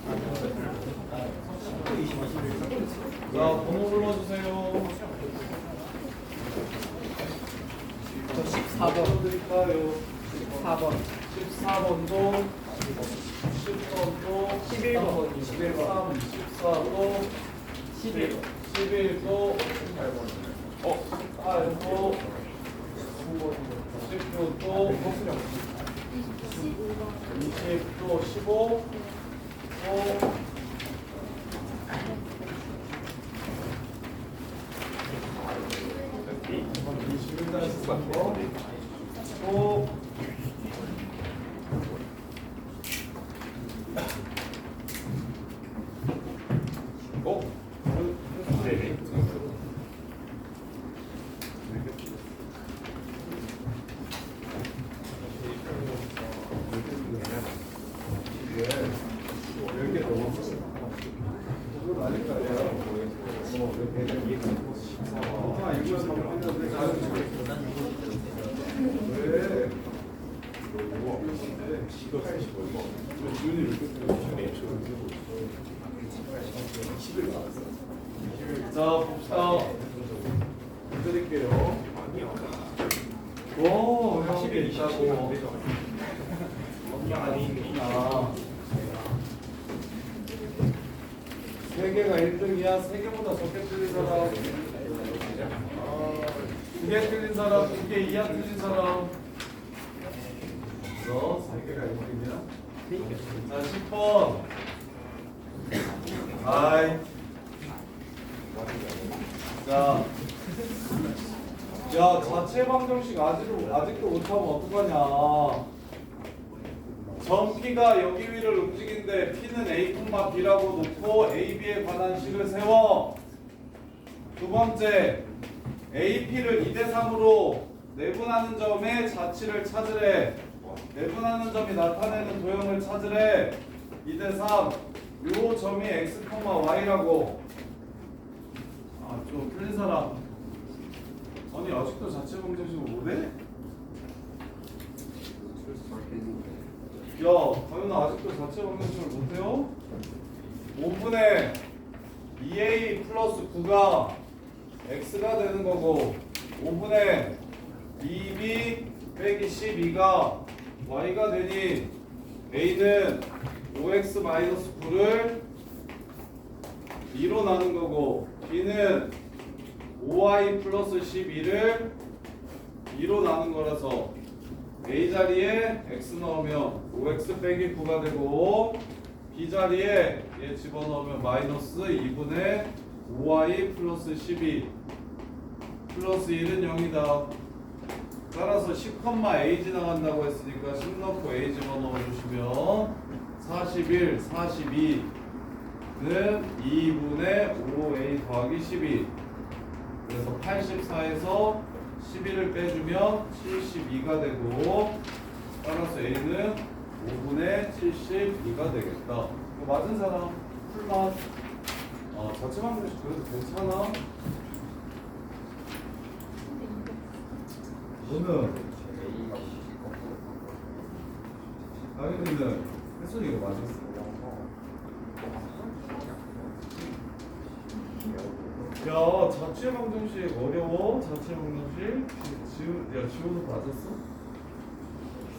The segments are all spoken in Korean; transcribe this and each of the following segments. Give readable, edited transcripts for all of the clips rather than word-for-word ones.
자, 번호 불러주세요. 저 14번 드릴까요? 14번 14번도 10번도 11번 13, 14도 11번 11도 8도 19도 20도 15 또 21단 13번 또 네네. 이게 10개 넘었어. 그건 아닐까? 이거에서 했는데 왜? 이거 85. 지훈이 이렇게 자, 봅시다. 드릴게요. 오, 40일 있다고. 아. 3개가 1등이야? 3개보다 적게 틀린 사람? 2개 틀린 사람? 2개 이하 틀린 사람? 그래서 3개가 1등이야? 자, 10번. 아이. 자, 야, 자체 방정식 아직도 못하면 어떡하냐. 점 P가 여기 위를 움직이는데 P는 A, B라고 놓고 A, B에 관한 식을 세워. 두 번째, A, P를 2대 3으로 내분하는 점의 자치를 찾으래. 내분하는 점이 나타내는 도형을 찾으래. 2대 3. 요 점이 X, Y라고. 아, 좀 틀린 사람. 아니, 아직도 자체 방정식을 못해? 야, 가윤아 아직도 자체 방정식을 못해요? 5분의 2a 플러스 9가 x가 되는 거고 5분의 2b 빼기 12가 y가 되니 a는 5x 마이너스 9를 2로 나눈 거고 b는 5y 플러스 12를 2로 나눈 거라서 A 자리에 x 넣으면 5x 빼기 9가 되고 B 자리에 얘 집어넣으면 마이너스 2분의 5y 플러스 12 플러스 1은 0이다. 따라서 10, a 지나간다고 했으니까 10 넣고 a 집어넣어 주시면 41, 42는 2분의 5a 더하기 12 그래서 84에서 11을 빼주면 72가 되고 따라서 A는 5분의 72가 되겠다. 이거 맞은 사람 풀만 자체 방정식 그래도 괜찮아? 너는 아이들은 혜순이 이거 맞았어. 야, 자체 방정식 어려워? 자체 방정식? 지우도 맞았어?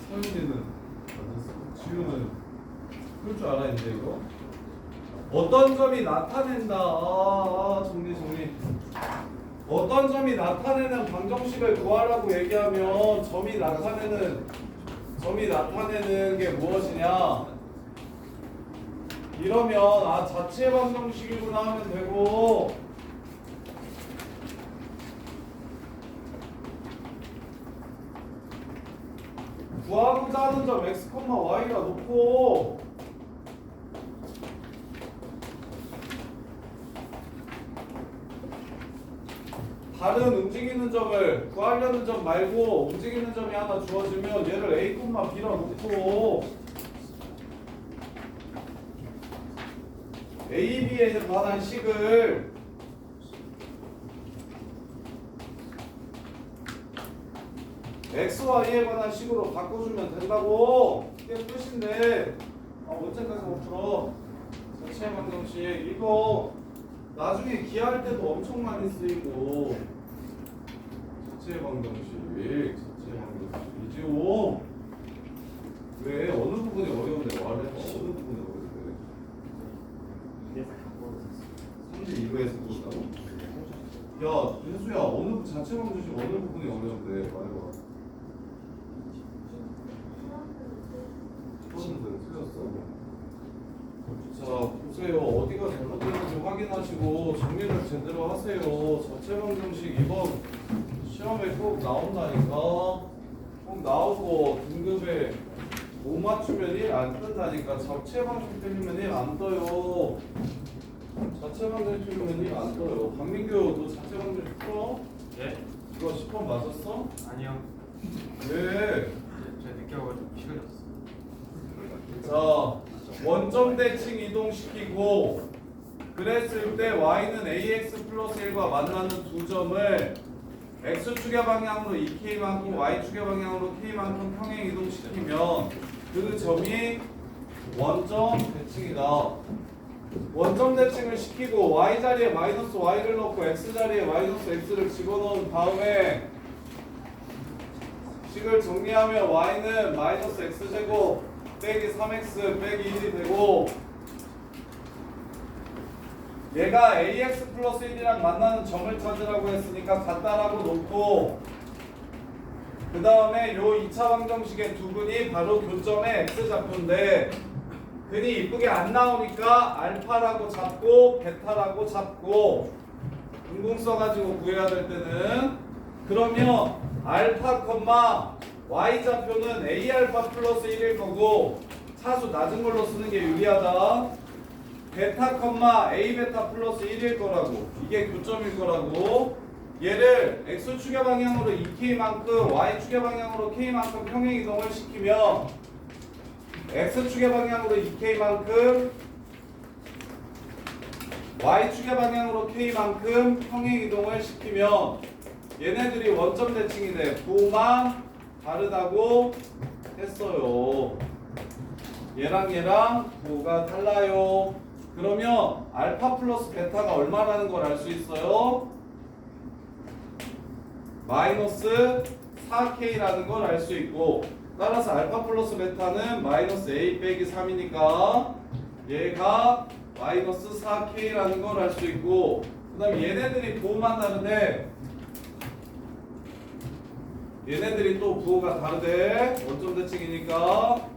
서윤이는 맞았어? 지우는 그럴 줄 알아 이제 이거? 어떤 점이 나타낸다. 정리. 어떤 점이 나타내는 방정식을 구하라고 얘기하면 점이 나타내는 게 무엇이냐? 이러면 자체 방정식이구나 하면 되고 구하고자 하는 점 x, y라 놓고 다른 움직이는 점을 구하려는 점 말고 움직이는 점이 하나 주어지면 얘를 a, b라 놓고 a, b에 관한 식을 x, y에 관한 식으로 바꿔주면 된다고. 이게 끝인데 언제까지 못 풀어? 자체 방정식 이거 나중에 기하할 때도 엄청 많이 쓰이고 자체 방정식 이지호 왜 어느 부분이 어려운데 말해 어느 부분이 어려운데 32부에서 보다고? 야 혜수야 자체 방정식 어느 부분이 어려운데 말해봐. 틀렸어. 자 보세요 어디가 잘못됐는지 확인하시고 정리를 제대로 하세요. 자체 방정식 이번 시험에 꼭 나온다니까. 꼭 나오고 등급에 못 맞추면 1 안 뜬다니까. 자체 방정식 틀리면 1 안 떠요. 자체 방정식 틀리면 1 안 떠요. 박민규 너 자체 방정식 풀어? 예? 이거 10번 맞았어? 아니요. 왜? 제가 늦게 와가지고 시간이 없어. 자 원점 대칭 이동시키고 그랬을 때 y는 ax 플러스 1과 만나는 두 점을 x축의 방향으로 2k만큼 y축의 방향으로 k만큼 평행 이동시키면 그 점이 원점 대칭이다. 원점 대칭을 시키고 y 자리에 마이너스 y를 넣고 x 자리에 마이너스 x를 집어넣은 다음에 식을 정리하면 y는 마이너스 x제곱 빼기 3x 빼기 1이 되고 얘가 ax 플러스 1이랑 만나는 점을 찾으라고 했으니까 같다라고 놓고 그 다음에 요 2차 방정식의 두 근이 바로 교점의 x좌표인데 근이 이쁘게 안 나오니까 알파라고 잡고 베타라고 잡고 궁궁 써가지고 구해야 될 때는 그러면 알파, y좌표는 a알파 플러스 1일 거고 차수 낮은 걸로 쓰는 게 유리하다. 베타, a베타 플러스 1일 거라고. 이게 교점일 거라고. 얘를 x축의 방향으로 2k만큼 y축의 방향으로 k만큼 평행 이동을 시키면 x축의 방향으로 2k만큼 y축의 방향으로 k만큼 평행 이동을 시키면 얘네들이 원점 대칭이 돼. 부호만 다르다고 했어요. 얘랑 부호가 달라요. 그러면 알파 플러스 베타가 얼마라는 걸 알 수 있어요? 마이너스 4k라는 걸 알 수 있고 따라서 알파 플러스 베타는 마이너스 a 빼기 3이니까 얘가 마이너스 4k라는 걸 알 수 있고 그 다음에 얘네들이 부호만 다르대. 얘네들이 또 부호가 다르대. 원점 대칭이니까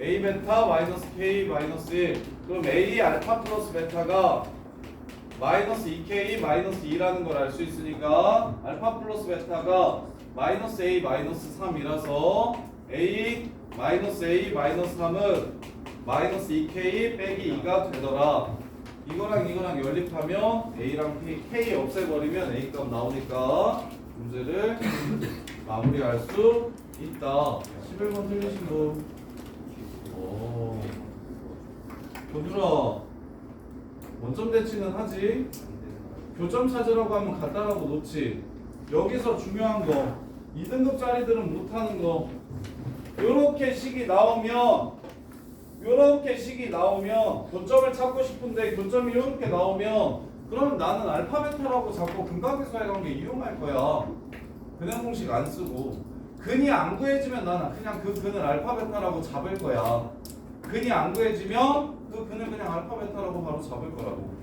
a 베타 마이너스 k 마이너스 1. 그럼 a 알파 플러스 베타가 마이너스 2k 마이너스 2라는 걸 알 수 있으니까 알파 플러스 베타가 마이너스 a 마이너스 3이라서 a 마이너스 3은 마이너스 2k 빼기 2가 되더라. 이거랑 연립하면 a랑 k 없애버리면 a 값 나오니까 문제를 마무리할 수 있다. 11번 틀리신 분. 오. 도들아 원점 대칭은 하지. 교점 찾으라고 하면 간단하고 놓지. 여기서 중요한 거 2등급짜리들은 못하는 거 요렇게 식이 나오면 교점을 찾고 싶은데 교점이 요렇게 나오면 그러면 나는 알파 베타라고 잡고 근각계수의 관계 이용할 거야. 그냥 공식 안 쓰고 근이 안 구해지면 나는 그냥 그 근을 알파 베타라고 잡을 거야. 근이 안 구해지면 그 근을 그냥 알파 베타라고 바로 잡을 거라고.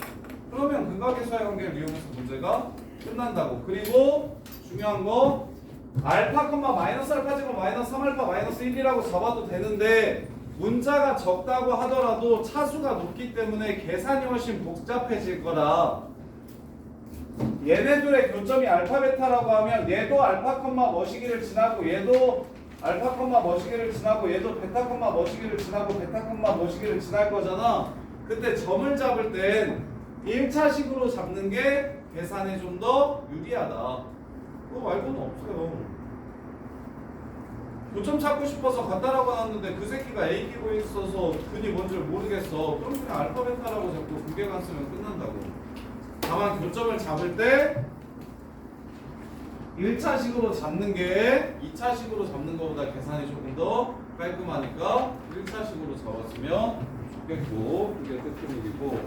그러면 근각계수의 관계를 이용해서 문제가 끝난다고. 그리고 중요한 거 알파, 마이너스 알파 제곱 마이너스 3알파 마이너스 1이라고 잡아도 되는데 문자가 적다고 하더라도 차수가 높기 때문에 계산이 훨씬 복잡해질 거라. 얘네들의 교점이 알파 베타라고 하면 얘도 알파, 머시기를 지나고 얘도 알파, 머시기를 지나고 얘도 베타, 머시기를 지나고 베타, 머시기를 지날 거잖아. 그때 점을 잡을 땐 1차식으로 잡는 게 계산에 좀 더 유리하다. 그거 말고는 없어요. 교점 찾고 싶어서 갖다라고 놨는데 그 새끼가 A 끼고 있어서 근이 뭔지를 모르겠어. 그럼 그냥 알파 베타라고 잡고 구개관 쓰면 끝난다고. 다만 교점을 잡을 때 1차식으로 잡는 게 2차식으로 잡는 것보다 계산이 조금 더 깔끔하니까 1차식으로 잡았으면 없겠고 그게 테크닉이고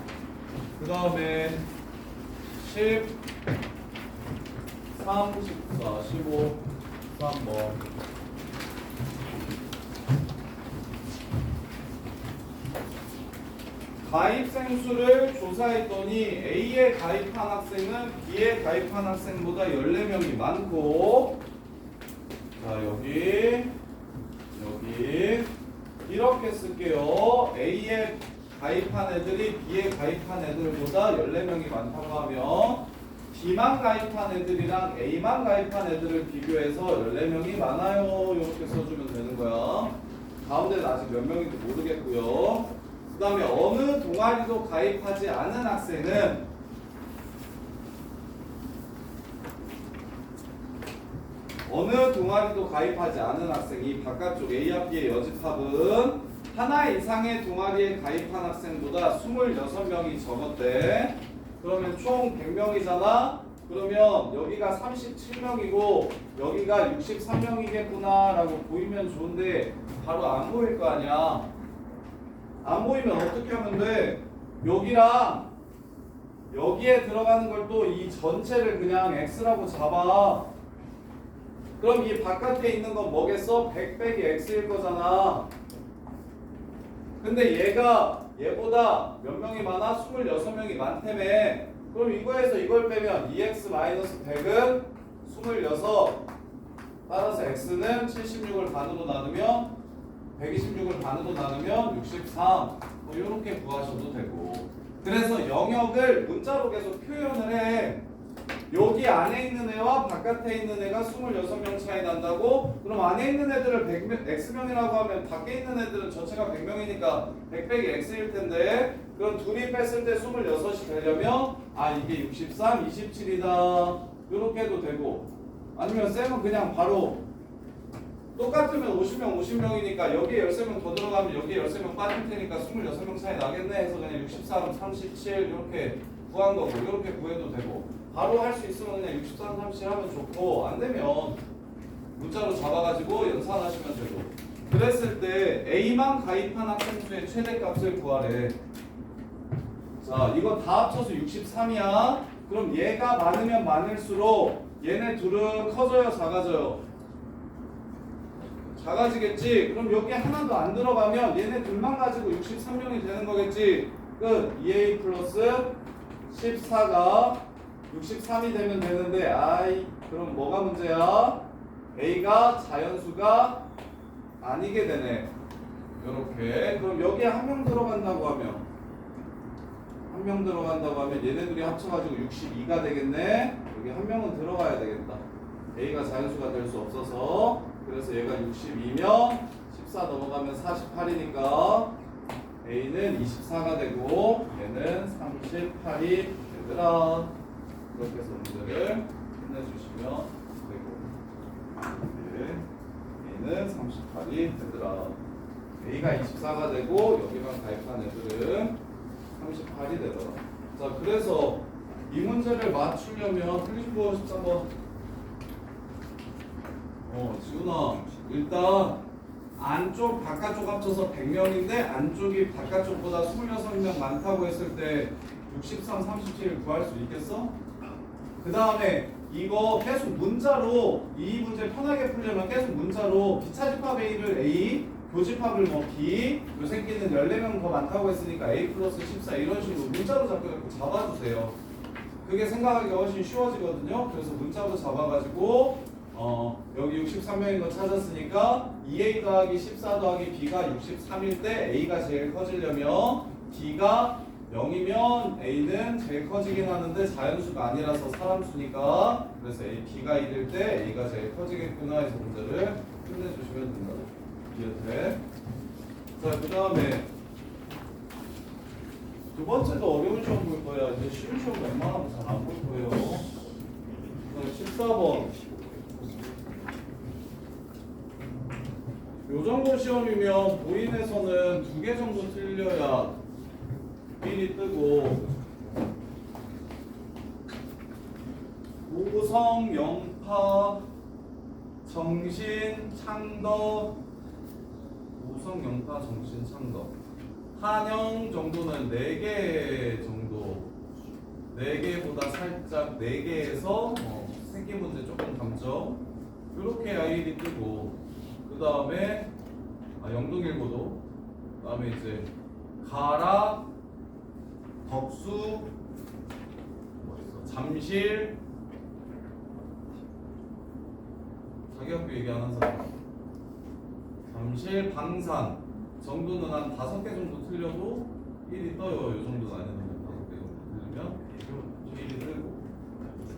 그 다음에 10, 3, 14, 15, 3번 가입생 수를 조사했더니 A에 가입한 학생은 B에 가입한 학생보다 14명이 많고 자 여기 이렇게 쓸게요. A에 가입한 애들이 B에 가입한 애들보다 14명이 많다고 하면 B만 가입한 애들이랑 A만 가입한 애들을 비교해서 14명이 많아요. 이렇게 써주면 되는 거야. 가운데는 아직 몇 명인지 모르겠고요. 그 다음에 어느 동아리도 가입하지 않은 학생은 어느 동아리도 가입하지 않은 학생이 바깥쪽 A와 B의 여집합은 하나 이상의 동아리에 가입한 학생보다 26명이 적었대. 그러면 총 100명이잖아. 그러면 여기가 37명이고 여기가 63명이겠구나 라고 보이면 좋은데 바로 안 보일 거 아니야. 안 보이면 어떻게 하면 돼? 여기랑 여기에 들어가는 걸 또 이 전체를 그냥 X라고 잡아. 그럼 이 바깥에 있는 건 뭐겠어? 100 빼기 X일 거잖아. 근데 얘가 얘보다 몇 명이 많아? 26명이 많다며. 그럼 이거에서 이걸 빼면 2x-100은 26. 따라서 x는 76을 반으로 나누면 126을 반으로 나누면 63. 뭐 이렇게 구하셔도 되고. 그래서 영역을 문자로 계속 표현을 해. 여기 안에 있는 애와 바깥에 있는 애가 26명 차이 난다고? 그럼 안에 있는 애들을 100명, X명이라고 하면 밖에 있는 애들은 전체가 100명이니까 100 빼기 X일 텐데 그럼 둘이 뺐을 때 26이 되려면 아 이게 63, 27이다 이렇게 해도 되고 아니면 쌤은 그냥 바로 똑같으면 50명, 50명이니까 여기에 13명 더 들어가면 여기에 13명 빠질 테니까 26명 차이 나겠네 해서 그냥 63, 37 이렇게 구한 거고 이렇게 구해도 되고 바로 할 수 있으면 그냥 63, 37 하면 좋고 안 되면 문자로 잡아가지고 연산하시면 되고 그랬을 때 A만 가입한 학생 수의 최대값을 구하래. 자 이거 다 합쳐서 63이야. 그럼 얘가 많으면 많을수록 얘네 둘은 커져요 작아져요? 작아지겠지. 그럼 여기 하나도 안 들어가면 얘네 둘만 가지고 63명이 되는 거겠지. 끝. 2A 플러스 14가 63이 되면 되는데 아이 그럼 뭐가 문제야? A가 자연수가 아니게 되네. 요렇게. 그럼 여기에 한 명 들어간다고 하면 한 명 들어간다고 하면 얘네들이 합쳐가지고 62가 되겠네. 여기 한 명은 들어가야 되겠다. A가 자연수가 될 수 없어서 그래서 얘가 62면 14 넘어가면 48이니까 A는 24가 되고 얘는 38이 되더라. 그렇게 해서 문제를 끝내주시면 되고 A는 38이 되더라. A가 24가 되고 여기만 가입한 애들은 38이 되더라. 자 그래서 이 문제를 맞추려면 플리즈보어 13번 지훈아 일단 안쪽 바깥쪽 합쳐서 100명인데 안쪽이 바깥쪽보다 26명 많다고 했을 때 63, 37을 구할 수 있겠어? 그 다음에 이거 계속 문자로 이 문제 편하게 풀려면 계속 문자로 비차집합 A를 A 교집합을 뭐 B 요 새끼는 14명 더 많다고 했으니까 A 플러스 14 이런 식으로 문자로 잡아주세요. 그게 생각하기가 훨씬 쉬워지거든요. 그래서 문자로 잡아가지고 여기 63명인 거 찾았으니까 2A 더하기 14 더하기 B가 63일 때 A가 제일 커지려면 B가 0이면 A는 제일 커지긴 하는데 자연수가 아니라서 사람수니까 그래서 B가 1일 때 A가 제일 커지겠구나 해서 문제를 끝내주시면 된다. 이렇게. 자, 그 다음에 두 번째도 어려운 시험 볼 거야. 이제 쉬운 시험 웬만하면 잘 안 볼 거예요. 14번. 요 정도 시험이면 보인에서는 2개 정도 틀려야 미리 뜨고 우성, 영파, 정신, 창덕 우성, 영파, 정신, 창덕 한영 정도는 4개 정도 4개보다 살짝 4개에서 새끼 문제 조금 감점 이렇게 아이디 뜨고 그 다음에 영동일보도 그 다음에 이제 가락 덕수 뭐 있어 잠실 자기 학교 얘기 안 한 사람 잠실 방산 정도는 한 5개 정도 틀려도 1이 떠요. 이 정도 아니면 5개 정도 틀리면 1이 뜨고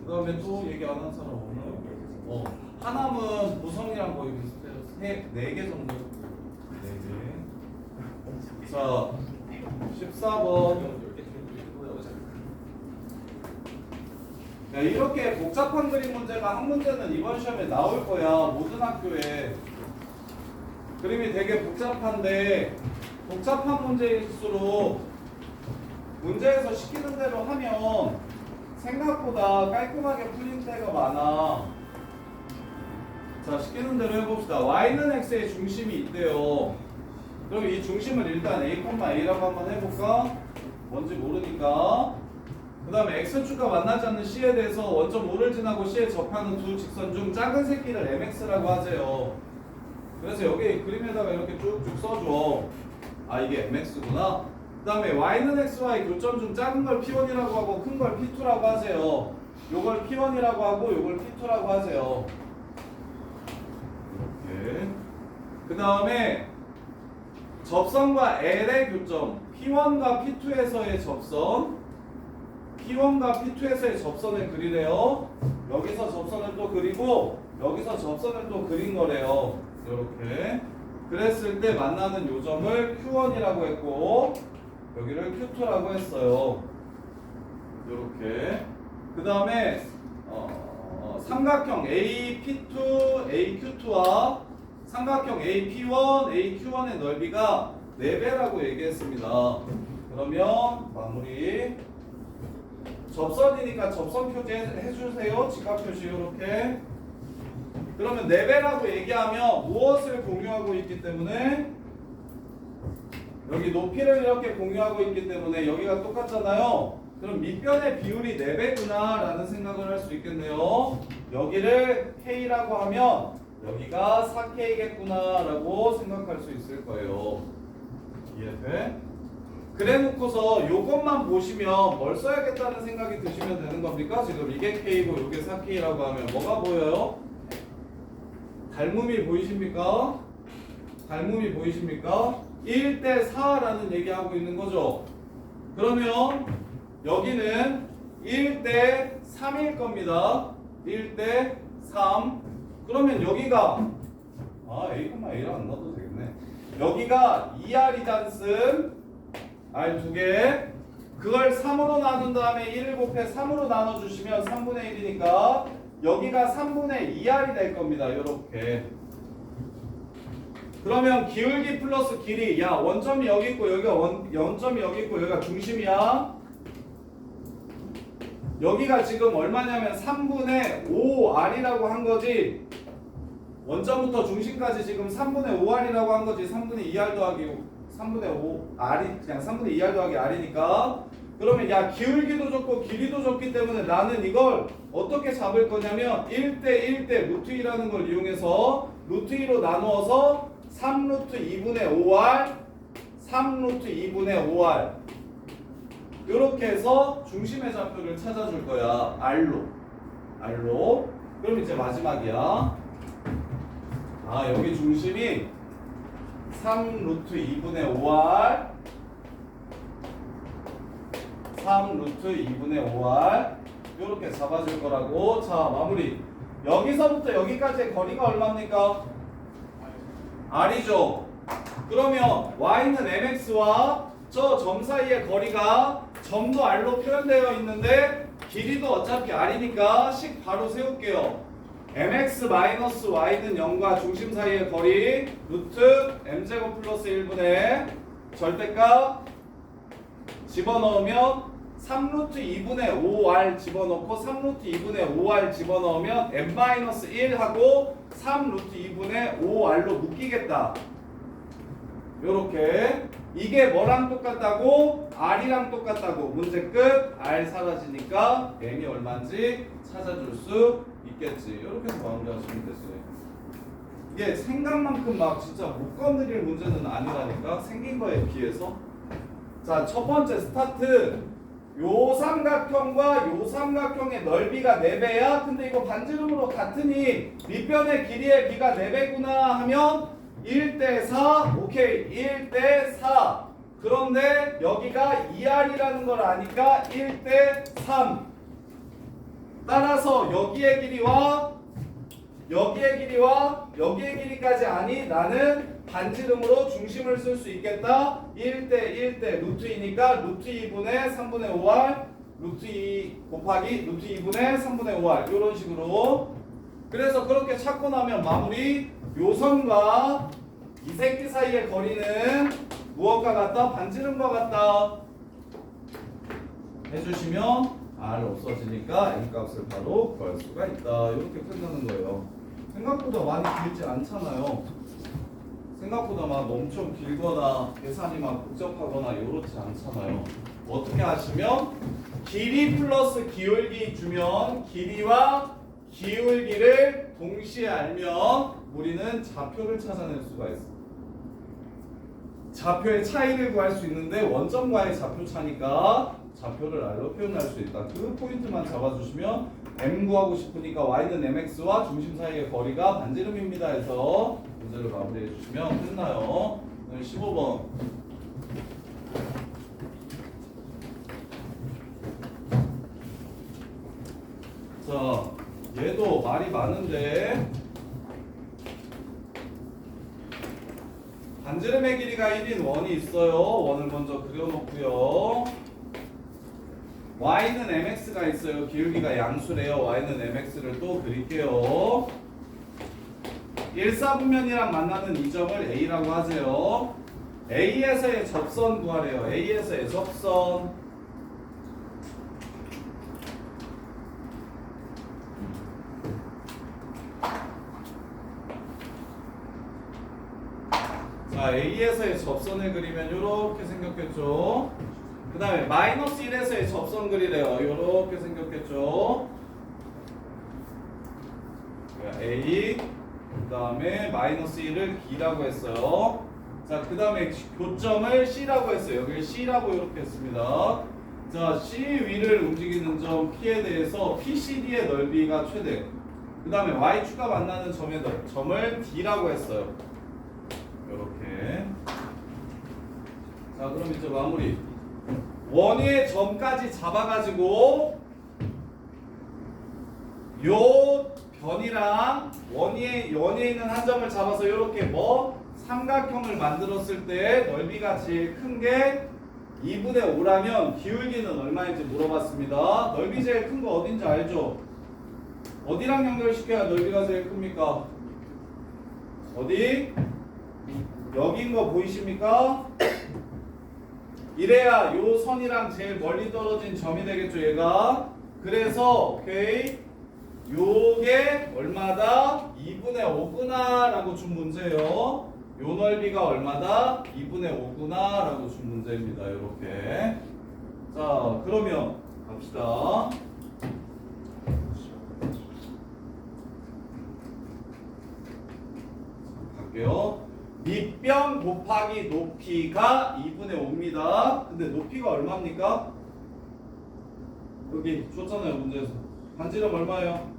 그 다음에 또 얘기 안 한 사람 없나요? 하남은 보성이랑 거의 비슷해요. 4개 정도 4개 자 14번 야, 이렇게 복잡한 그림 문제가 한 문제는 이번 시험에 나올 거야. 모든 학교에 그림이 되게 복잡한데 복잡한 문제일수록 문제에서 시키는 대로 하면 생각보다 깔끔하게 풀린 때가 많아. 자, 시키는 대로 해봅시다. y는 x의 중심이 있대요. 그럼 이 중심을 일단 a,a라고 한번 해볼까? 뭔지 모르니까. 그 다음에 x축과 만나지 않는 c에 대해서 원점 5를 지나고 c에 접하는 두 직선 중 작은 새끼를 mx라고 하세요. 그래서 여기 그림에다가 이렇게 쭉쭉 써줘. 이게 mx구나. 그 다음에 y는 xy 교점 중 작은 걸 p1이라고 하고 큰 걸 p2라고 하세요. 요걸 p1이라고 하고 요걸 p2라고 하세요. 이렇게. 그 다음에 접선과 L의 교점 p1과 p2에서의 접선 P1과 P2에서의 접선을 그리래요. 여기서 접선을 또 그리고 여기서 접선을 또 그린 거래요. 이렇게 그랬을 때 만나는 요점을 Q1이라고 했고 여기를 Q2라고 했어요. 이렇게 그 다음에 삼각형 AP2, AQ2와 삼각형 AP1, AQ1의 넓이가 4배라고 얘기했습니다. 그러면 마무리 접선이니까 접선 표시 해주세요. 직각 표시 이렇게. 그러면 4배라고 얘기하면 무엇을 공유하고 있기 때문에 여기 높이를 이렇게 공유하고 있기 때문에 여기가 똑같잖아요. 그럼 밑변의 비율이 4배구나 라는 생각을 할 수 있겠네요. 여기를 K라고 하면 여기가 4K겠구나 라고 생각할 수 있을 거예요. 이해돼? 그래 놓고서 요것만 보시면 뭘 써야겠다는 생각이 드시면 되는 겁니까? 지금 이게 K고 이게 4K라고 하면 뭐가 보여요? 닮음이 보이십니까? 닮음이 보이십니까? 1대 4라는 얘기하고 있는 거죠. 그러면 여기는 1대 3일 겁니다. 1대 3. 그러면 여기가 A,A를 안 넣어도 되겠네. 여기가 2R이잖음. R 2개. 그걸 3으로 나눈 다음에 1을 곱해 3으로 나눠주시면 3분의 1이니까 여기가 3분의 2R이 될 겁니다. 이렇게. 그러면 기울기 플러스 길이. 야, 원점이 여기 있고 여기가 원점이 여기 있고 여기가 중심이야. 여기가 지금 얼마냐면 3분의 5R이라고 한 거지. 원점부터 중심까지 지금 3분의 5R이라고 한 거지. 3분의 2R 더하기 3분의 5R이 그냥 3분의 2R 더하기 R이니까. 그러면 야, 기울기도 좋고 길이도 좋기 때문에 나는 이걸 어떻게 잡을 거냐면 1대 1대 루트 2라는 걸 이용해서 루트 2로 나누어서 3루트 2분의 5R 3루트 2분의 5R 이렇게 해서 중심의 좌표를 찾아줄 거야. R로. 그럼 이제 마지막이야. 여기 중심이 3루트 2분의 5R 3루트 2분의 5R 이렇게 잡아줄 거라고. 자, 마무리. 여기서부터 여기까지의 거리가 얼마입니까? R이죠. 그러면 Y는 MX와 저 점 사이의 거리가 점도 R로 표현되어 있는데 길이도 어차피 R이니까 식 바로 세울게요. mx-y는 0과 중심 사이의 거리 루트 m제곱 플러스 1분의 절대값 집어넣으면 3루트 2분의 5r 집어넣고 3루트 2분의 5r 집어넣으면 m-1 하고 3루트 2분의 5r로 묶이겠다. 요렇게. 이게 뭐랑 똑같다고? R이랑 똑같다고. 문제 끝. R 사라지니까 N이 얼마인지 찾아줄 수 있겠지. 요렇게 해서 마무리하시면 되지. 이게 생각만큼 막 진짜 못 건드릴 문제는 아니라니까. 생긴 거에 비해서. 자, 첫 번째 스타트. 요 삼각형과 요 삼각형의 넓이가 4배야. 근데 이거 반지름으로 같으니 밑변의 길이의 비가 4배구나 하면 1대4. 오케이. 1대4. 그런데 여기가 2R이라는 걸 아니까 1대3. 따라서 여기의 길이와 여기의 길이와 여기의 길이까지 아니 나는 반지름으로 중심을 쓸 수 있겠다. 1대 1대 루트 2니까 루트 2분의 3분의 5R 루트 2 곱하기 루트 2분의 3분의 5R 이런 식으로. 그래서 그렇게 찾고 나면 마무리. 요선과 이 새끼 사이의 거리는 무엇과 같다? 반지름과 같다 해주시면 R 없어지니까 N 값을 바로 구할 수가 있다. 이렇게 끝나는 거예요. 생각보다 많이 길지 않잖아요. 생각보다 막 엄청 길거나 계산이 막 복잡하거나 이렇지 않잖아요. 어떻게 하시면 길이 플러스 기울기 주면 길이와 기울기를 동시에 알면 우리는 좌표를 찾아낼 수가 있어. 좌표의 차이를 구할 수 있는데 원점과의 좌표 차니까 좌표를 R로 표현할 수 있다. 그 포인트만 잡아주시면 M 구하고 싶으니까 Y는 MX와 중심 사이의 거리가 반지름입니다 해서 문제를 마무리해 주시면 끝나요. 15번. 자, 얘도 말이 많은데 반지름의 길이가 1인 원이 있어요. 원을 먼저 그려놓고요. Y는 MX가 있어요. 기울기가 양수래요. Y는 MX를 또 그릴게요. 1사분면이랑 만나는 이 점을 A라고 하세요. A에서의 접선 구하래요. A에서의 접선. 자, A에서의 접선을 그리면 이렇게 생겼겠죠. 그 다음에 마이너스 1에서의 접선 그리래요. 이렇게 생겼겠죠. A 그 다음에 마이너스 1을 B라고 했어요. 자, 그 다음에 교점을 C라고 했어요. 여기를 C라고 이렇게 했습니다. 자, C 위를 움직이는 점 P에 대해서 PCD의 넓이가 최대. 그 다음에 Y축과 만나는 점을 D라고 했어요. 이렇게. 자, 그럼 이제 마무리. 원위의 점까지 잡아가지고 요 변이랑 원위에 있는 한 점을 잡아서 이렇게 삼각형을 만들었을 때 넓이가 제일 큰 게 2분의 5라면 기울기는 얼마인지 물어봤습니다. 넓이 제일 큰 거 어딘지 알죠? 어디랑 연결시켜야 넓이가 제일 큽니까? 어디? 여긴 거 보이십니까? 이래야 요 선이랑 제일 멀리 떨어진 점이 되겠죠, 얘가. 그래서 오케이, 요게 얼마다? 2분의 5구나 라고 준 문제예요. 요 넓이가 얼마다? 2분의 5구나 라고 준 문제입니다. 이렇게. 자, 그러면 갑시다. 갈게요. 밑변 곱하기 높이가 2분의 5입니다. 근데 높이가 얼마입니까? 여기 줬잖아요, 문제에서. 반지름 얼마예요?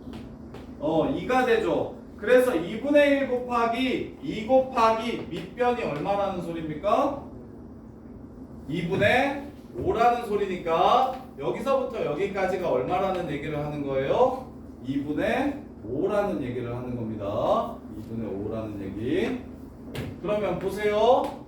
2가 되죠. 그래서 2분의 1 곱하기 2 곱하기 밑변이 얼마라는 소리입니까? 2분의 5라는 소리니까 여기서부터 여기까지가 얼마라는 얘기를 하는 거예요? 2분의 5라는 얘기를 하는 겁니다. 2분의 5라는 얘기. 그러면 보세요.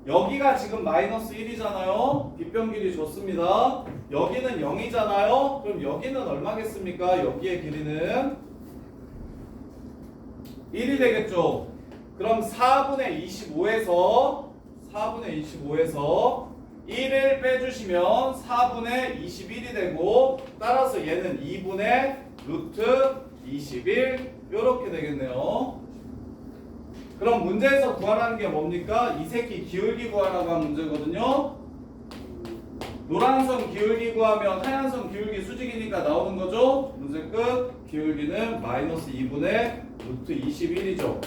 여기가 지금 마이너스 1이잖아요. 빗변 길이 좋습니다. 여기는 0이잖아요. 그럼 여기는 얼마겠습니까? 여기의 길이는 1이 되겠죠. 그럼 4분의 25에서 1을 빼주시면 4분의 21이 되고, 따라서 얘는 2분의 루트 21 이렇게 되겠네요. 그럼 문제에서 구하라는 게 뭡니까? 이 새끼 기울기 구하라고 한 문제거든요. 노란 선 기울기 구하면 하얀 선 기울기 수직이니까 나오는 거죠. 문제 끝. 기울기는 마이너스 2분의 루트 21이죠.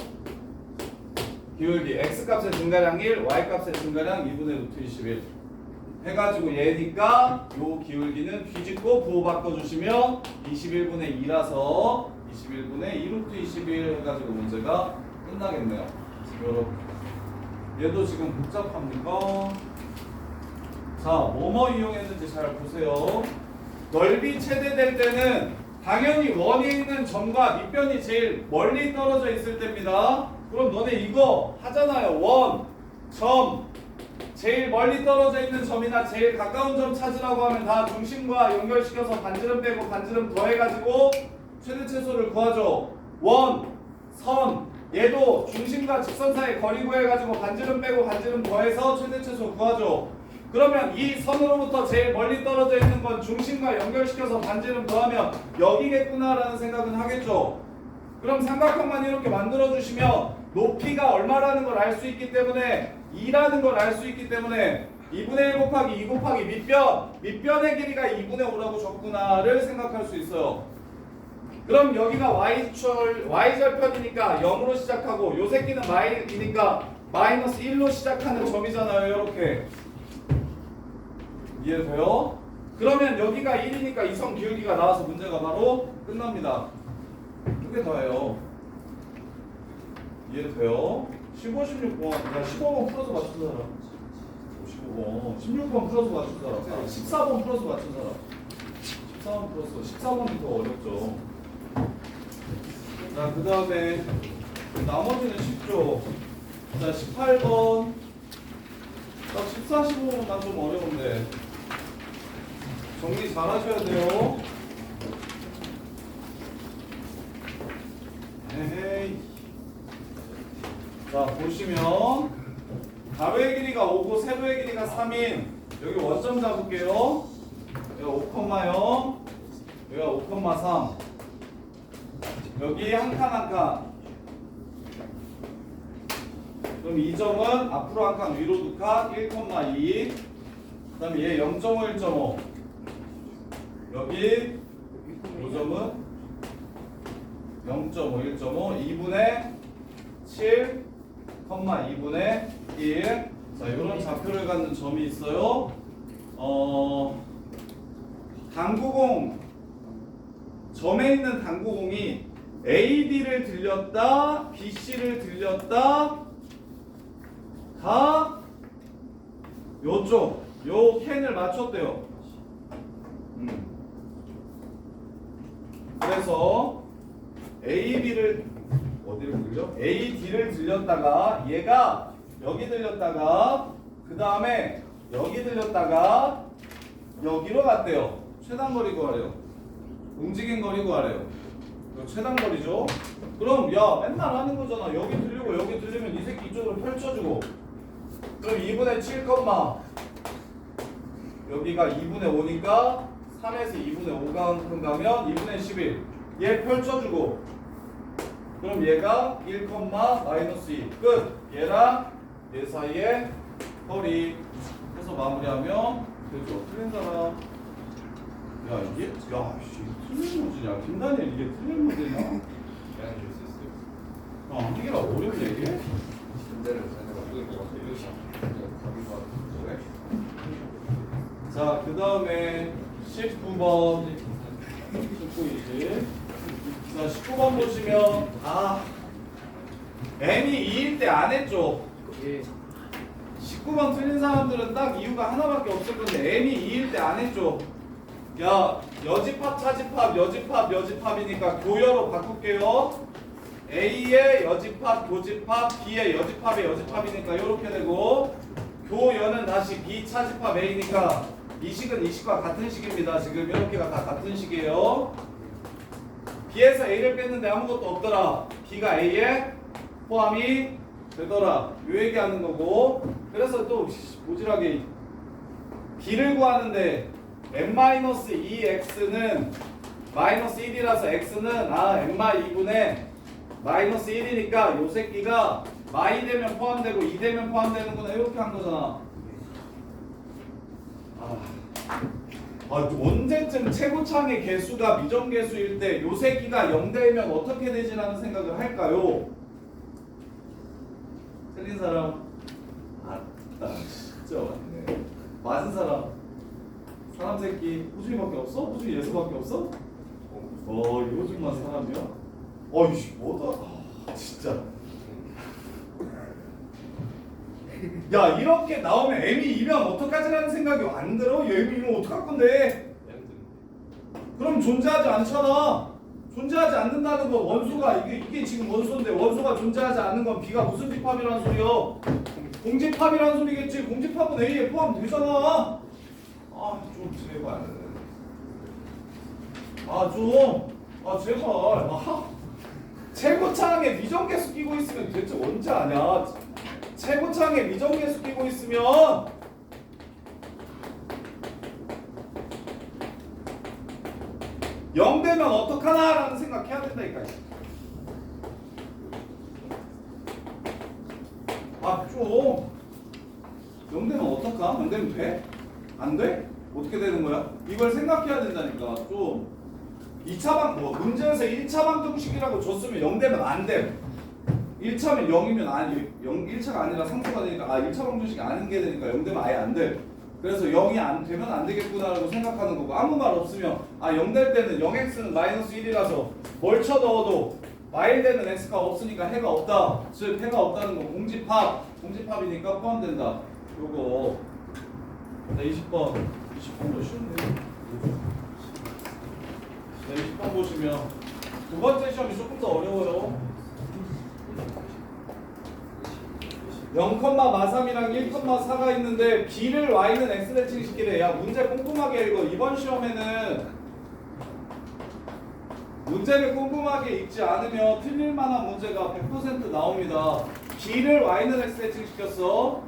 기울기 x값의 증가량 1, y값의 증가량 2분의 루트 21 해가지고 얘니까 요 기울기는 뒤집고 부호 바꿔주시면 21분의 2라서 21분의 2 루트 21 해가지고 문제가 끝나겠네요. 요렇게. 얘도 지금 복잡합니까? 자, 뭐뭐 이용했는지 잘 보세요. 넓이 최대될 때는 당연히 원에 있는 점과 밑변이 제일 멀리 떨어져 있을 때입니다. 그럼 너네 이거 하잖아요. 원, 점, 제일 멀리 떨어져 있는 점이나 제일 가까운 점 찾으라고 하면 다 중심과 연결시켜서 반지름 빼고 반지름 더해가지고 최대 최소를 구하죠. 원, 선, 얘도 중심과 직선 사이 거리 구해가지고 반지름 빼고 반지름 더해서 최대 최소 구하죠. 그러면 이 선으로부터 제일 멀리 떨어져 있는 건 중심과 연결시켜서 반지름 더하면 여기겠구나라는 생각은 하겠죠. 그럼 삼각형만 이렇게 만들어주시면 높이가 얼마라는 걸 알 수 있기 때문에 2라는 걸 알 수 있기 때문에 2분의 1 곱하기 2 곱하기 밑변의 길이가 2분의 5라고 적구나를 생각할 수 있어요. 그럼 여기가 y절편이니까 0으로 시작하고 요 새끼는 y이니까 마이너스 1로 시작하는 점이잖아요. 이렇게 이해돼요? 그러면 여기가 1이니까 이 선 기울기가 나와서 문제가 바로 끝납니다. 두 개 더해요. 이해돼요? 15, 16번 야 15번 풀어서 맞춘 사람 15번 16번 풀어서 맞춘 사람 14번 풀어서 맞춘 사람 14번 풀었어. 14번이 더 어렵죠. 자, 그 다음에 나머지는 쉽죠. 자, 18번 14, 15번 좀 어려운데 정리 잘 하셔야 돼요. 에헤이. 자, 보시면 가로의 길이가 5고 세로의 길이가 3인 여기 원점 잡을게요. 여기가 5,0 여기가 5,3 여기 한 칸 한 칸. 그럼 이 점은 앞으로 한 칸 위로 두 칸 1,2 그 다음에 얘 0.5 1.5 여기 이 점은 0.5 1.5 2분의 7 2분의 1 자, 이런 좌표를 갖는 점이 있어요. 당구공 점에 있는 당구공이 AD를 들렸다 BC를 들렸다 다 요쪽 요 캔을 맞췄대요. 그래서 AB를 어디를 들려? AD를 들렸다가 얘가 여기 들렸다가 그 다음에 여기 들렸다가 여기로 갔대요. 최단거리 구하래요. 움직인 거리 구하래요. 이거 최단거리죠. 그럼 야 맨날 하는 거잖아. 여기 들리고 여기 들리면 이 새끼 이쪽으로 펼쳐주고 그럼 2분의 7, 여기가 2분의 5니까 3에서 2분의 5가 가면 2분의 11 얘 펼쳐주고 그럼 얘가 1, 마이너스 2 끝. 얘랑 얘 사이에 거리 해서 마무리하면 되죠. 틀린 사람. 야 이게 틀린 문제냐? 김다니엘 이게 틀린 문제냐? 이게 어렵네 이게. 자, 그 다음에 19번 19이지. 자, 19번 보시면 M이 2일 때 안 했죠. 19번 틀린 사람들은 딱 이유가 하나밖에 없을 건데 M이 2일 때 안 했죠. 야, 여집합, 차집합, 여집합이니까 교여로 바꿀게요. A의 여집합, 교집합, B의 여집합의 여집합이니까 이렇게 되고 교여는 다시 B 차집합 A니까 이 식은 이 식과 같은 식입니다. 지금 이렇게가 다 같은 식이에요. B에서 A를 뺐는데 아무것도 없더라. B가 A에 포함이 되더라. 요 얘기하는 거고. 그래서 또 모질하게 B를 구하는데 n-2x는 마이너스 1이라서 x는 n-2분의 마이너스 1이니까 요 새끼가 마이 되면 포함되고 이 되면 포함되는구나 이렇게 한 거잖아. 언제쯤 최고창의 개수가 미정개수일 때 요 새끼가 0되면 어떻게 되지라는 생각을 할까요? 틀린 사람? 아따 진짜 맞네. 맞은 사람? 사람 새끼 호준이밖에 없어? 호준이 예수밖에 없어? 이 호준만 사람이야? 어이씨 뭐다? 진짜. 야 이렇게 나오면 M이 2면 어떡하지라는 생각이 안 들어? M이 2면 어떡할 건데? 그럼 존재하지 않잖아. 존재하지 않는다는 건 원소가 이게 지금 원소인데 원소가 존재하지 않는 건 B가 무슨 집합이라는 소리요? 공집합이라는 소리겠지. 공집합은 A에 포함되잖아. 좀 제발. 제발. 최고창에 미정계수 끼고 있으면 대체 언제 아냐? 최고창에 미정계수 끼고 있으면 영 되면 어떡하나 라는 생각해야 된다니까. 영 되면 어떡하? 영 되면 돼? 안 돼? 어떻게 되는 거야? 이걸 생각해야 된다니까. 좀 2차 문제에서 1차 방정식이라고 줬으면 0 되면 안 돼. 1차면 0이면 아니 1차가 아니라 상수가 되니까 1차 방정식이 아닌 게 되니까 0 되면 아예 안 돼. 그래서 0이 안 되면 안 되겠구나라고 생각하는 거고 아무 말 없으면 0 될 때는 0x는 마이너스 1이라서 뭘 쳐넣어도 마일 되는 x가 없으니까 해가 없다. 즉 해가 없다는 건 공집합이니까 포함된다. 요거 20번도 쉬운데 20번 보시면 두 번째 시험이 조금 더 어려워요. 0,마삼이랑 1,4가 있는데 B를 Y는 X 대칭시키래. 야 문제 꼼꼼하게 읽어. 이번 시험에는 문제를 꼼꼼하게 읽지 않으면 틀릴 만한 문제가 100% 나옵니다. B를 Y는 X 대칭시켰어.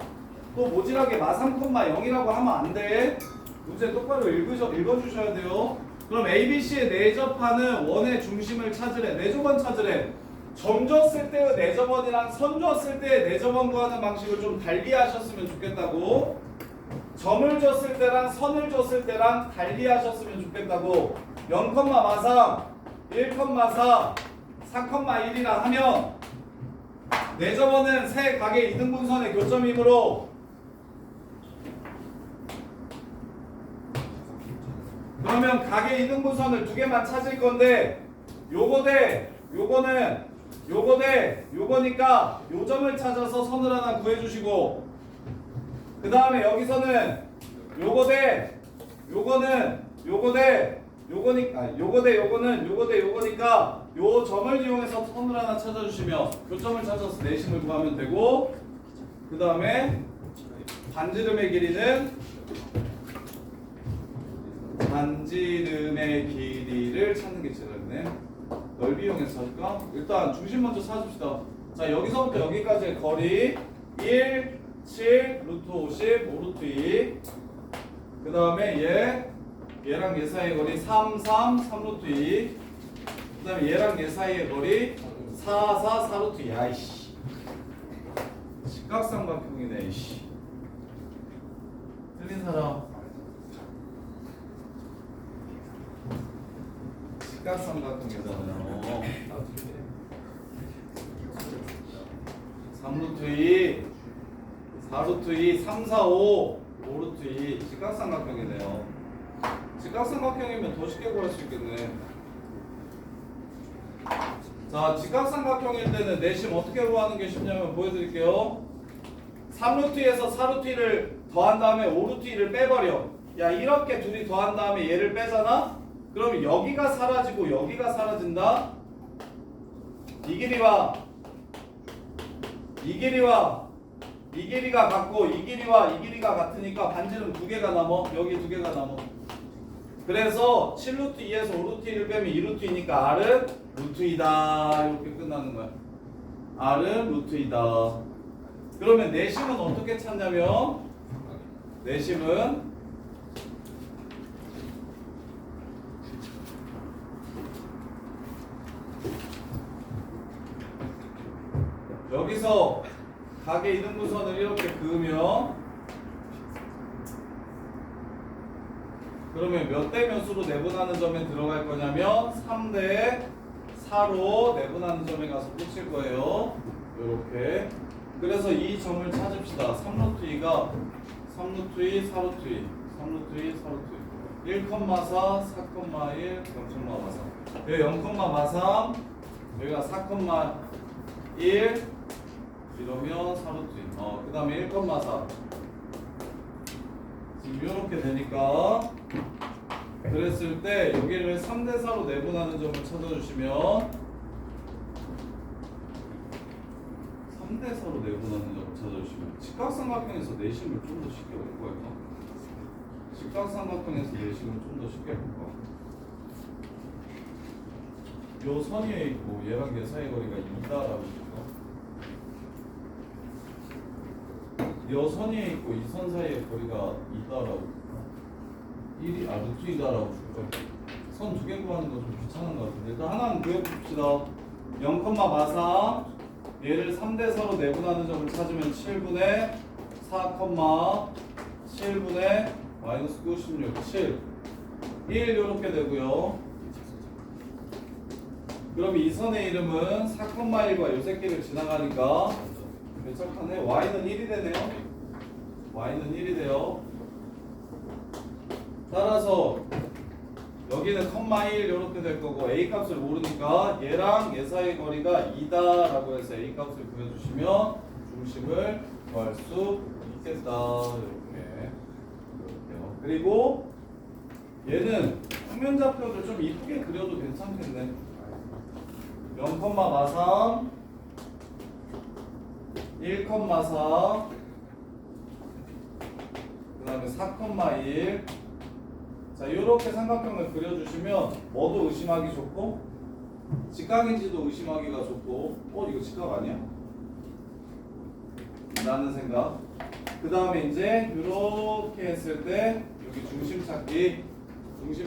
또 모질하게 마3,0이라고 하면 안 돼. 문제 똑바로 읽어주셔야 돼요. 그럼 ABC의 내접하는 원의 중심을 찾으래. 내접원 찾으래. 점 줬을 때의 내접원이랑 선 줬을 때의 내접원 구하는 방식을 좀 달리 하셨으면 좋겠다고. 점을 줬을 때랑 선을 줬을 때랑 달리 하셨으면 좋겠다고. 0,마삼, 1,4, 4,1이라 하면 내접원은 세 각의 이등분선의 교점이므로 그러면 각의 이등분선을 두 개만 찾을 건데 요거 대 요거니까 요 점을 찾아서 선을 하나 구해주시고 그 다음에 여기서는 요거 대 요거니까 요 점을 이용해서 선을 하나 찾아주시면 교점을 찾아서 내심을 구하면 되고 그 다음에 반지름의 길이를 찾는 게 제일 어렵네. 넓이 이용해서 찾을까? 일단 중심 먼저 찾읍시다. 자 여기서부터 여기까지의 거리 1, 7, 루트 50, 5 루트 2. 그 다음에 얘랑 얘 사이의 거리 3, 3 루트 2. 그 다음에 얘랑 얘 사이의 거리 4, 4 루트 2. 아이씨 직각삼각형이네. 이씨 틀린 사람. 직각삼각형이잖아요. 3루트 2, 4루트 2, 3, 4, 5, 5루트 2 직각삼각형이네요. 직각삼각형이면 더 쉽게 구할 수 있겠네. 자, 직각삼각형일 때는 내심 어떻게 구하는 게 쉽냐면 보여드릴게요. 3루트에서 4루트를 더한 다음에 5루트를 빼버려. 야 이렇게 둘이 더한 다음에 얘를 빼잖아? 그러면 여기가 사라지고 여기가 사라진다. 이 길이가 같고 이 길이가 같으니까 반지름 두 개가 남어. 여기 두 개가 남어. 그래서 7루트 2에서 5루트 1을 빼면 2루트 2니까 R은 루트 2다. 이렇게 끝나는 거야. R은 루트 2다. 그러면 내심은 어떻게 찾냐면 내심은 여기서 각의 이등분선을 이렇게 그으면 그러면 몇 대 몇으로 내분하는 점에 들어갈 거냐면 3대 4로 내분하는 점에 가서 붙일 거예요. 요렇게. 그래서 이 점을 찾읍시다. 3루트 2가 3루트 2, 4루트 2, 3루트 2, 4루트 2 1,4, 4,1, 0,43 여기 0,43 여기가 4,1 이러면 4루트 2 그 다음에 1,4 지금 이렇게 되니까 그랬을 때 여기를 3대 4로 내분하는 점을 찾아주시면 3대 4로 내분하는 점을 찾아주시면 직각삼각형에서 내심을 좀 더 쉽게 볼 거예요. 직각삼각형에서 내심을 좀 더 쉽게 볼 거예요. 요 선 위에 있고 얘랑 얘 사이 거리가 2다라고 했죠. 요 선 위에 있고 이 선 사이의 거리가 2다라고 1이 루트 2다라고 줄죠. 선 두 개 구하는 거 좀 귀찮은 것 같은데 일단 하나는 구해봅시다. 0,43 얘를 3대 4로 내분하는 점을 찾으면 7분의 4, 7분의 마이너스 96, 7 1 이렇게 되고요. 그럼 이 선의 이름은 4,1과 요 새끼를 지나가니까 몇척하네? y는 1이 되네요. y는 1이 돼요. 따라서 여기는 1 이렇게 될 거고 a 값을 모르니까 얘랑 얘 사이 거리가 2다라고 해서 a 값을 구해주시면 중심을 구할 수 있겠다. 이렇게요. 그리고 얘는 평면좌표를 좀 이쁘게 그려도 괜찮겠네. 0,43 1,4 그 다음에 4,1 자 이렇게 삼각형을 그려주시면 뭐도 의심하기 좋고 직각인지도 의심하기가 좋고 이거 직각 아니야? 라는 생각. 그 다음에 이제 이렇게 했을 때 여기 중심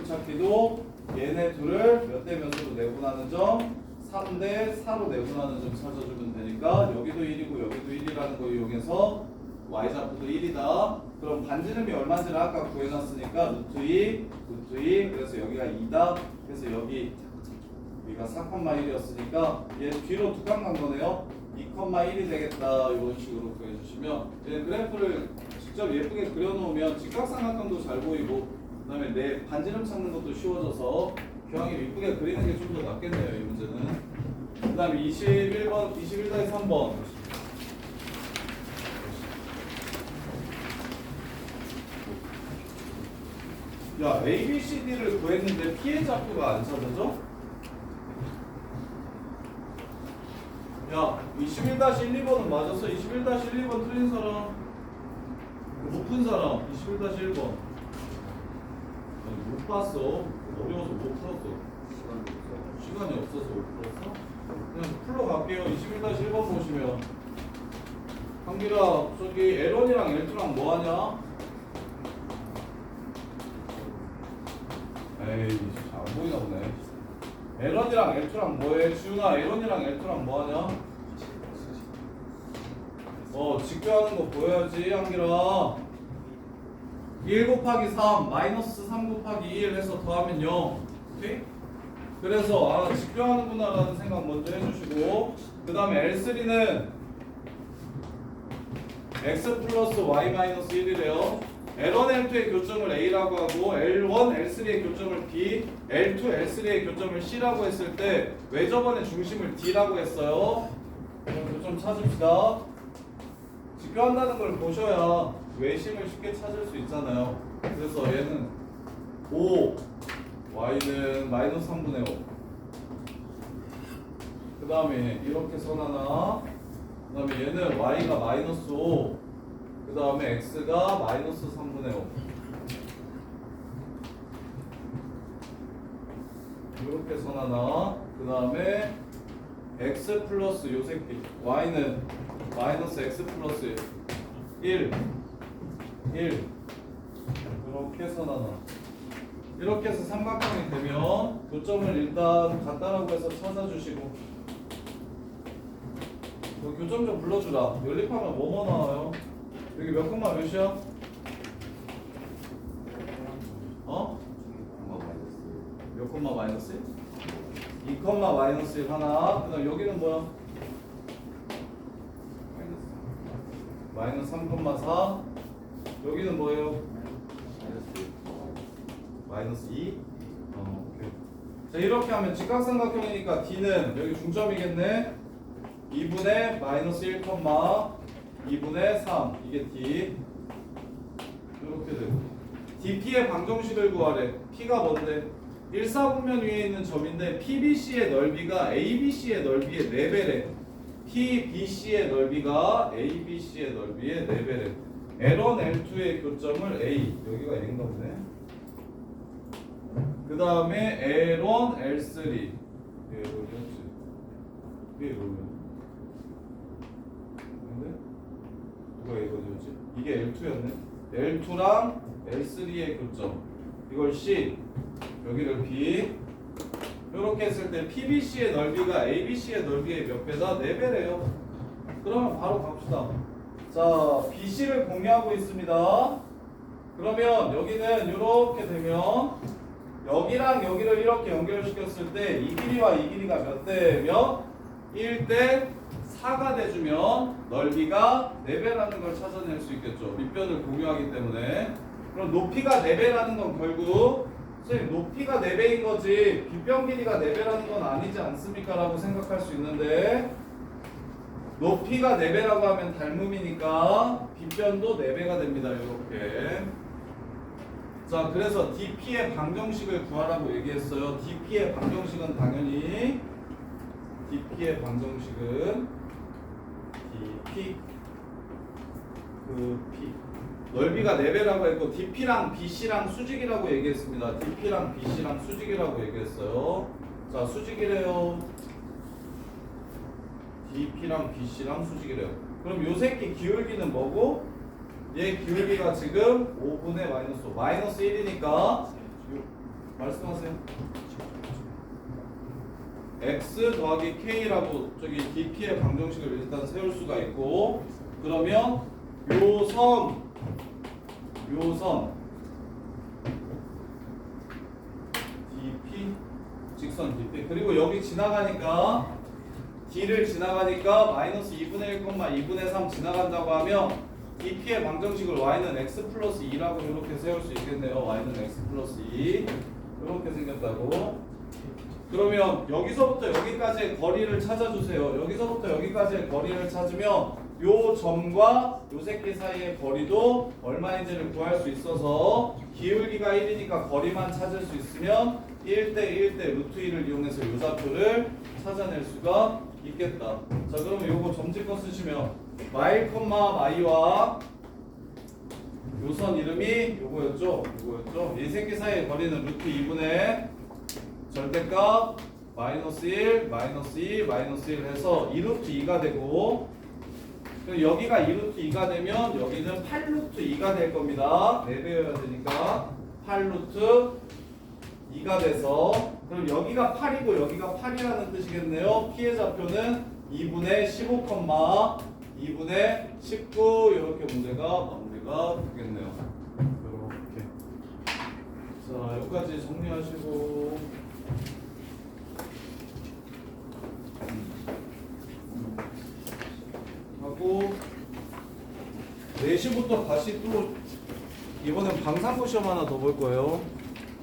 찾기도 얘네 둘을 몇 대 몇으로 내분하는 점 3대 4로 내분하는 점 찾아주면 되니까 여기도 1이고 여기도 1이라는 거 이용해서 y좌표도 1이다. 그럼 반지름이 얼마인지를 아까 구해놨으니까 루트 2 그래서 여기가 2다. 그래서 여기가 4,1이었으니까 얘 뒤로 두 칸 간 거네요. 2,1이 되겠다. 이런 식으로 구해주시면 얘 그래프를 직접 예쁘게 그려놓으면 직각삼각형도 잘 보이고 그 다음에 내 반지름 찾는 것도 쉬워져서 교양이 이쁘게 그리는 게 좀 더 낫겠네요. 이 문제는. 그 다음에 21번 21-3번 야, A, B, C, D를 구했는데 P의 좌표가 안 찾아져? 야, 21-1,2번은 맞았어. 21-1,2번 틀린 사람 높은 사람 21-1번 못 봤어. 어려워서 못 풀었어. 시간이 없어서 못 풀었어? 그냥 풀러갈게요. 21-1번 보시면 한기라 저기 L1이랑 L2랑 뭐하냐? 에이 안 보이나 보네. L1이랑 L2랑 뭐해? 지훈아 L1이랑 L2랑 뭐하냐? 직교하는 거 보여야지 한기라. 1 곱하기 3 마이너스 3 곱하기 1 해서 더하면 0. 오케이? 그래서 직교하는구나 라는 생각 먼저 해주시고 그 다음에 L3는 x 플러스 y 마이너스 1이래요. L1, L2의 교점을 A라고 하고 L1, L3의 교점을 B, L2, L3의 교점을 C라고 했을 때 왜 저번에 중심을 D라고 했어요? 교점 찾읍시다. 직교한다는 걸 보셔야 외심을 쉽게 찾을 수 있잖아요. 그래서 얘는 5, y는 마이너스 3분의 5. 그 다음에 이렇게 선 하나. 그 다음에 얘는 y가 마이너스 5. 그 다음에 x가 마이너스 3분의 5. 이렇게 선 하나. 그 다음에 x 플러스 요 새끼. y는 마이너스 x 플러스 1. 이렇게 선 하나. 이렇게 해서 삼각형이 되면 교점을 일단 같다라고 해서 찾아주시고 교점 좀 불러주라. 연립하면 뭐뭐 나와요? 여기 몇 콤마 몇이야? 어? 몇 콤마 마이너스 1? 2 콤마 마이너스 1 하나. 그 다음 여기는 뭐야? 마이너스 3 콤마 4. 여기는 뭐예요? 마이너스 2? 오케이. 자, 이렇게 하면 직각삼각형이니까 D는 여기 중점이겠네. 2분의 마이너스 1 콤마 2분의 3. 이게 D. 이렇게 되고. DP의 방정식을 구하래. P가 뭔데? 1사분면 위에 있는 점인데 PBC의 넓이가 ABC의 넓이의 4배래. PBC의 넓이가 ABC의 넓이의 4배래. L1, L2의 교점을 A. 여기가 A인가 보네. 그 다음에 L1, L3. 이게 뭐였지? 이게 뭐야? 근데 누가 이거였지? 이게 L2였네. L2랑 L3의 교점. 이걸 C. 여기를 B. 이렇게 했을 때 PBC의 넓이가 ABC의 넓이의 몇 배다? 4배래요. 그러면 바로 갑시다. 자, BC를 공유하고 있습니다. 그러면 여기는 이렇게 되면 여기랑 여기를 이렇게 연결시켰을 때 이 길이와 이 길이가 몇 대 몇? 1대 4가 돼주면 넓이가 4배라는 걸 찾아낼 수 있겠죠. 밑변을 공유하기 때문에. 그럼 높이가 4배라는 건 결국 선생님 높이가 4배인 거지 빗변 길이가 4배라는 건 아니지 않습니까? 라고 생각할 수 있는데 높이가 4배라고 하면 닮음이니까 빗변도 4배가 됩니다. 이렇게. 자, 그래서 DP의 방정식을 구하라고 얘기했어요. DP의 방정식은 당연히 DP의 방정식은 DP 그 P 넓이가 4배라고 했고 DP랑 BC랑 수직이라고 얘기했습니다. DP랑 BC랑 수직이라고 얘기했어요. 자, 수직이래요. DP랑 BC랑 수직이래요. 그럼 요 새끼 기울기는 뭐고? 얘 기울기가 지금 5분의 마이너스 5. 마이너스 1이니까 말씀하세요. X 더하기 K라고 저기 DP의 방정식을 일단 세울 수가 있고 그러면 요 선 DP 직선 DP 그리고 여기 지나가니까 D를 지나가니까 마이너스 2분의 1, 2분의 3 지나간다고 하면 DP의 방정식을 Y는 X 플러스 2라고 이렇게 세울 수 있겠네요. Y는 X 플러스 2 이렇게 생겼다고. 그러면 여기서부터 여기까지의 거리를 찾아주세요. 여기서부터 여기까지의 거리를 찾으면 요 점과 요 새끼 사이의 거리도 얼마인지를 구할 수 있어서 기울기가 1이니까 거리만 찾을 수 있으면 1대 1대 루트 2를 이용해서 요 좌표를 찾아낼 수가 있겠다. 자, 그러면 요거 점집거 쓰시면 마일 콤마 마이와 요 선 이름이 요거였죠? 이 새끼 사이의 거리는 루트 2분의 절대값 마이너스 1, 마이너스 2, 마이너스 1 해서 2루트 2가 되고 여기가 2루트 2가 되면 여기는 8루트 2가 될 겁니다. 4배여야 되니까 8루트 2가 돼서 그럼 여기가 8이고 여기가 8이라는 뜻이겠네요. 피해 좌표는 2분의 15, 2분의 19 이렇게 문제가 마무리가 되겠네요. 이렇게. 자, 여기까지 정리하시고 하고 4시부터 다시 또 이번엔 방사고 시험 하나 더 볼 거예요.